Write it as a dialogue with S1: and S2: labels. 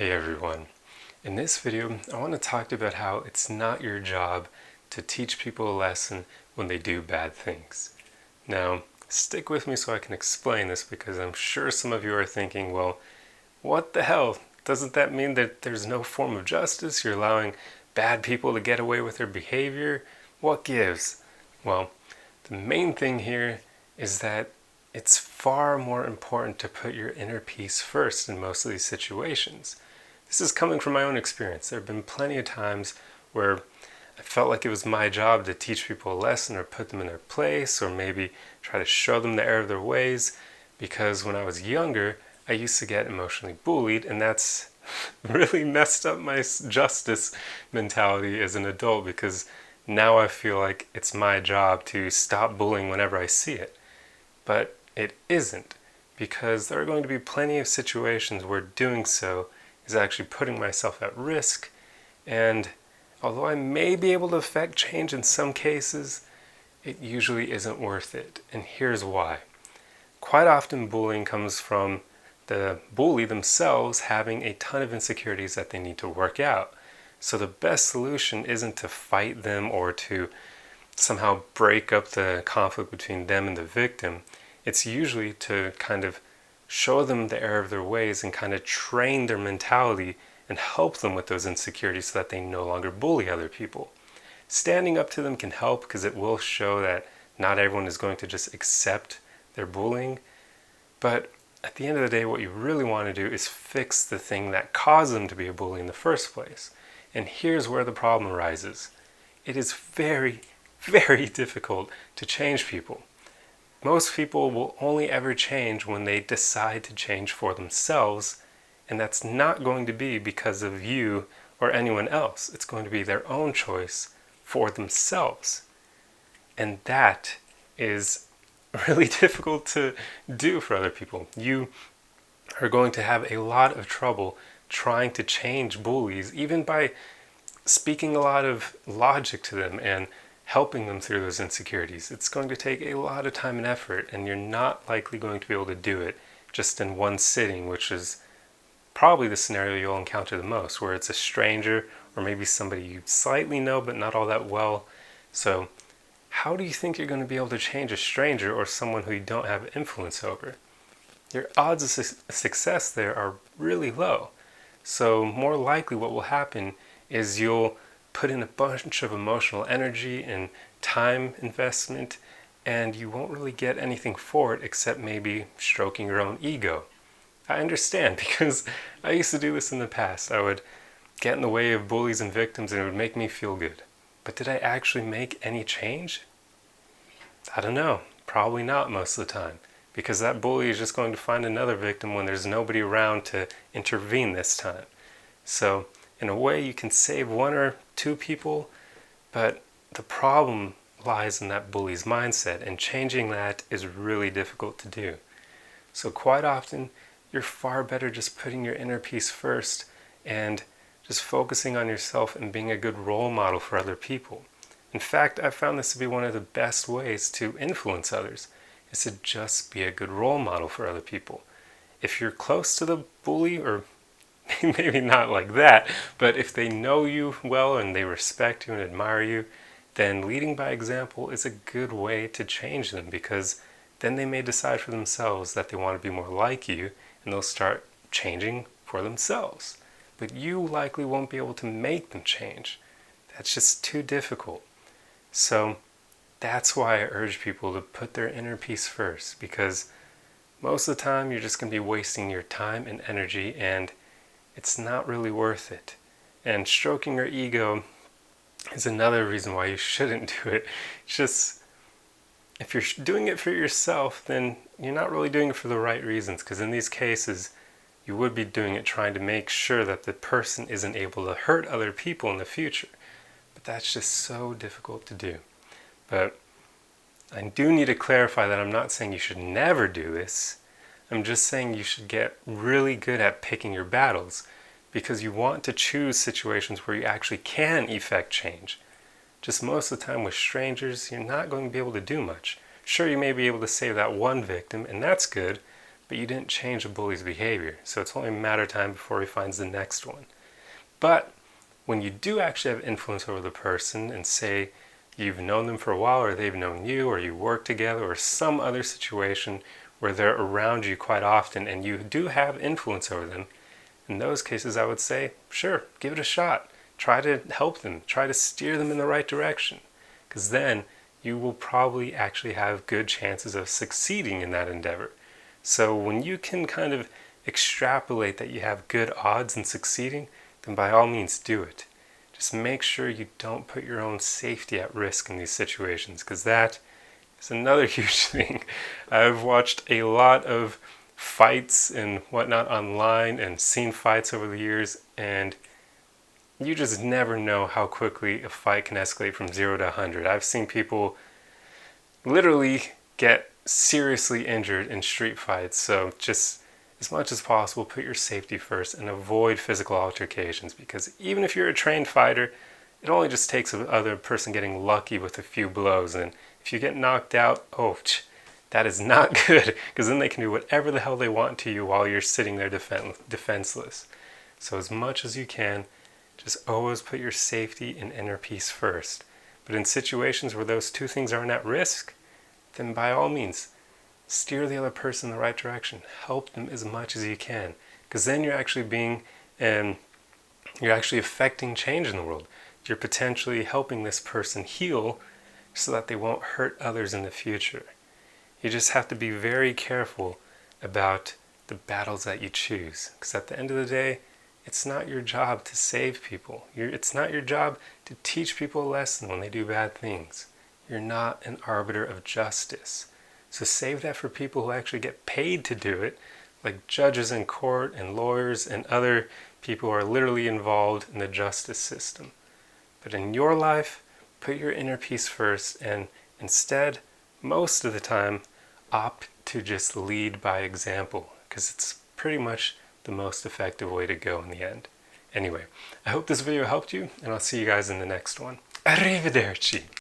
S1: Hey everyone. In this video, I want to talk about how it's not your job to teach people a lesson when they do bad things. Now, stick with me so I can explain this because I'm sure some of you are thinking, well, what the hell? Doesn't that mean that there's no form of justice? You're allowing bad people to get away with their behavior? What gives? Well, the main thing here is that it's far more important to put your inner peace first in most of these situations. This is coming from my own experience. There have been plenty of times where I felt like it was my job to teach people a lesson or put them in their place or maybe try to show them the error of their ways, because when I was younger, I used to get emotionally bullied, and that's really messed up my justice mentality as an adult, because now I feel like it's my job to stop bullying whenever I see it. But it isn't, because there are going to be plenty of situations where doing so is actually putting myself at risk, and although I may be able to affect change in some cases, it usually isn't worth it. And here's why. Quite often bullying comes from the bully themselves having a ton of insecurities that they need to work out. So the best solution isn't to fight them or to somehow break up the conflict between them and the victim. It's usually to kind of show them the error of their ways and kind of train their mentality and help them with those insecurities so that they no longer bully other people. Standing up to them can help because it will show that not everyone is going to just accept their bullying. But at the end of the day, what you really want to do is fix the thing that caused them to be a bully in the first place. And here's where the problem arises. It is very, very difficult to change people. Most people will only ever change when they decide to change for themselves, and that's not going to be because of you or anyone else. It's going to be their own choice for themselves. And that is really difficult to do for other people. You are going to have a lot of trouble trying to change bullies, even by speaking a lot of logic to them and helping them through those insecurities. It's going to take a lot of time and effort, and you're not likely going to be able to do it just in one sitting, which is probably the scenario you'll encounter the most, where it's a stranger or maybe somebody you slightly know but not all that well. So how do you think you're going to be able to change a stranger or someone who you don't have influence over? Your odds of success there are really low. So more likely what will happen is you'll put in a bunch of emotional energy and time investment, and you won't really get anything for it except maybe stroking your own ego. I understand, because I used to do this in the past. I would get in the way of bullies and victims and it would make me feel good. But did I actually make any change? I don't know. Probably not most of the time, because that bully is just going to find another victim when there's nobody around to intervene this time. So in a way, you can save one or two people, but the problem lies in that bully's mindset, and changing that is really difficult to do. So quite often, you're far better just putting your inner peace first and just focusing on yourself and being a good role model for other people. In fact, I've found this to be one of the best ways to influence others, is to just be a good role model for other people. If you're close to the bully, or maybe not like that, but if they know you well and they respect you and admire you, then leading by example is a good way to change them, because then they may decide for themselves that they want to be more like you, and they'll start changing for themselves. But you likely won't be able to make them change. That's just too difficult. So that's why I urge people to put their inner peace first, because most of the time you're just going to be wasting your time and energy, and it's not really worth it. And stroking your ego is another reason why you shouldn't do it. It's just, if you're doing it for yourself, then you're not really doing it for the right reasons, because in these cases, you would be doing it trying to make sure that the person isn't able to hurt other people in the future. But that's just so difficult to do. But I do need to clarify that I'm not saying you should never do this. I'm just saying you should get really good at picking your battles, because you want to choose situations where you actually can effect change. Just most of the time with strangers, you're not going to be able to do much. Sure, you may be able to save that one victim, and that's good, but you didn't change the bully's behavior. So it's only a matter of time before he finds the next one. But when you do actually have influence over the person, and say you've known them for a while, or they've known you, or you work together, or some other situation where they're around you quite often and you do have influence over them, in those cases I would say, sure, give it a shot. Try to help them, try to steer them in the right direction, because then you will probably actually have good chances of succeeding in that endeavor. So when you can kind of extrapolate that you have good odds in succeeding, then by all means do it. Just make sure you don't put your own safety at risk in these situations, because that is another huge thing. I've watched a lot of fights and whatnot online and seen fights over the years, and you just never know how quickly a fight can escalate from 0 to 100. I've seen people literally get seriously injured in street fights. So just as much as possible, put your safety first and avoid physical altercations, because even if you're a trained fighter, it only just takes the other person getting lucky with a few blows, and if you get knocked out, that is not good, because then they can do whatever the hell they want to you while you're sitting there defenseless. So as much as you can, just always put your safety and inner peace first. But in situations where those two things aren't at risk, then by all means, steer the other person in the right direction. Help them as much as you can, because then you're actually affecting change in the world. You're potentially helping this person heal so that they won't hurt others in the future. You just have to be very careful about the battles that you choose, because at the end of the day, it's not your job to save people. It's not your job to teach people a lesson when they do bad things. You're not an arbiter of justice. So save that for people who actually get paid to do it, like judges in court and lawyers and other people who are literally involved in the justice system. But in your life, put your inner peace first, and instead, most of the time, opt to just lead by example, because it's pretty much the most effective way to go in the end. Anyway, I hope this video helped you, and I'll see you guys in the next one. Arrivederci!